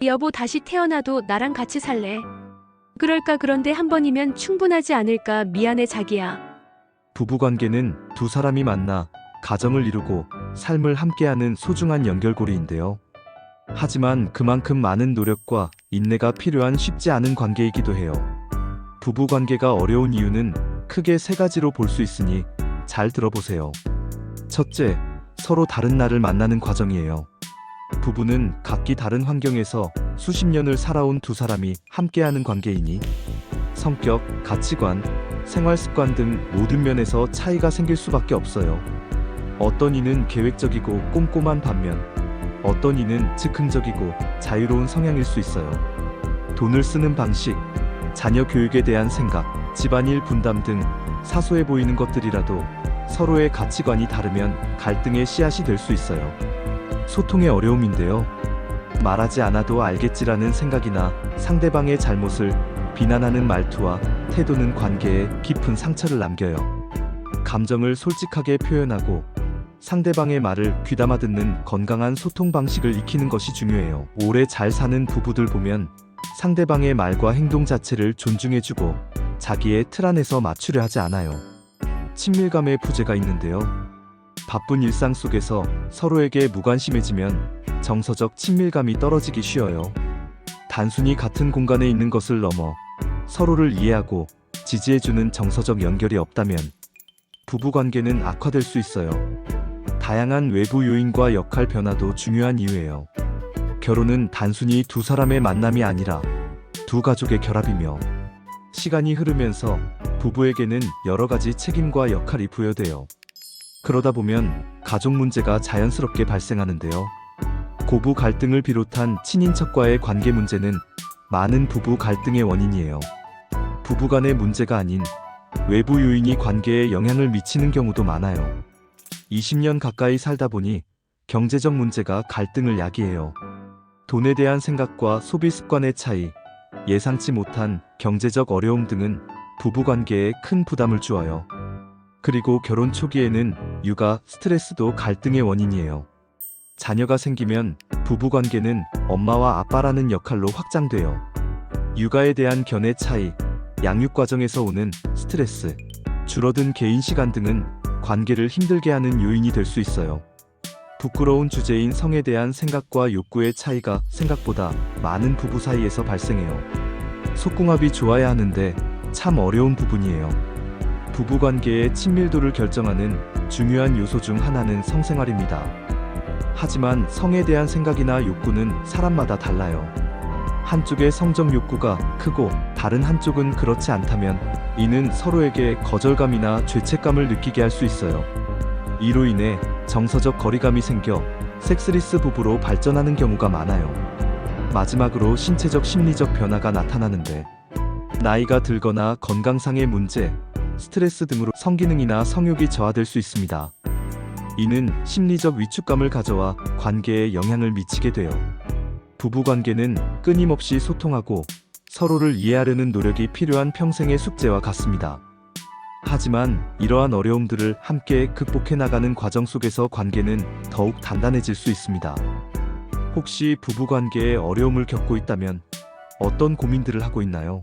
여보, 다시 태어나도 나랑 같이 살래. 그럴까? 그런데 한 번이면 충분하지 않을까? 미안해, 자기야. 부부관계는 두 사람이 만나 가정을 이루고 삶을 함께하는 소중한 연결고리인데요. 하지만 그만큼 많은 노력과 인내가 필요한 쉽지 않은 관계이기도 해요. 부부관계가 어려운 이유는 크게 세 가지로 볼 수 있으니 잘 들어보세요. 첫째, 서로 다른 나를 만나는 과정이에요. 부부는 각기 다른 환경에서 수십 년을 살아온 두 사람이 함께하는 관계이니 성격, 가치관, 생활 습관 등 모든 면에서 차이가 생길 수밖에 없어요. 어떤 이는 계획적이고 꼼꼼한 반면 어떤 이는 즉흥적이고 자유로운 성향일 수 있어요. 돈을 쓰는 방식, 자녀 교육에 대한 생각, 집안일 분담 등 사소해 보이는 것들이라도 서로의 가치관이 다르면 갈등의 씨앗이 될 수 있어요. 소통의 어려움인데요. 말하지 않아도 알겠지라는 생각이나 상대방의 잘못을 비난하는 말투와 태도는 관계에 깊은 상처를 남겨요. 감정을 솔직하게 표현하고 상대방의 말을 귀담아 듣는 건강한 소통 방식을 익히는 것이 중요해요. 오래 잘 사는 부부들 보면 상대방의 말과 행동 자체를 존중해주고 자기의 틀 안에서 맞추려 하지 않아요. 친밀감의 부재가 있는데요. 바쁜 일상 속에서 서로에게 무관심해지면 정서적 친밀감이 떨어지기 쉬워요. 단순히 같은 공간에 있는 것을 넘어 서로를 이해하고 지지해주는 정서적 연결이 없다면 부부관계는 악화될 수 있어요. 다양한 외부 요인과 역할 변화도 중요한 이유예요. 결혼은 단순히 두 사람의 만남이 아니라 두 가족의 결합이며 시간이 흐르면서 부부에게는 여러 가지 책임과 역할이 부여돼요. 그러다 보면 가족 문제가 자연스럽게 발생하는데요. 고부 갈등을 비롯한 친인척과의 관계 문제는 많은 부부 갈등의 원인이에요. 부부 간의 문제가 아닌 외부 요인이 관계에 영향을 미치는 경우도 많아요. 20년 가까이 살다 보니 경제적 문제가 갈등을 야기해요. 돈에 대한 생각과 소비 습관의 차이, 예상치 못한 경제적 어려움 등은 부부관계에 큰 부담을 주어요. 그리고 결혼 초기에는 육아, 스트레스도 갈등의 원인이에요. 자녀가 생기면 부부관계는 엄마와 아빠라는 역할로 확장돼요. 육아에 대한 견해 차이, 양육 과정에서 오는 스트레스, 줄어든 개인 시간 등은 관계를 힘들게 하는 요인이 될 수 있어요. 부끄러운 주제인 성에 대한 생각과 욕구의 차이가 생각보다 많은 부부 사이에서 발생해요. 속궁합이 좋아야 하는데 참 어려운 부분이에요. 부부관계의 친밀도를 결정하는 중요한 요소 중 하나는 성생활입니다. 하지만 성에 대한 생각이나 욕구는 사람마다 달라요. 한쪽의 성적 욕구가 크고 다른 한쪽은 그렇지 않다면 이는 서로에게 거절감이나 죄책감을 느끼게 할 수 있어요. 이로 인해 정서적 거리감이 생겨 섹스리스 부부로 발전하는 경우가 많아요. 마지막으로 신체적 심리적 변화가 나타나는데 나이가 들거나 건강상의 문제, 스트레스 등으로 성기능이나 성욕이 저하될 수 있습니다. 이는 심리적 위축감을 가져와 관계에 영향을 미치게 돼요. 부부관계는 끊임없이 소통하고 서로를 이해하려는 노력이 필요한 평생의 숙제와 같습니다. 하지만 이러한 어려움들을 함께 극복해 나가는 과정 속에서 관계는 더욱 단단해질 수 있습니다. 혹시 부부관계에 어려움을 겪고 있다면 어떤 고민들을 하고 있나요?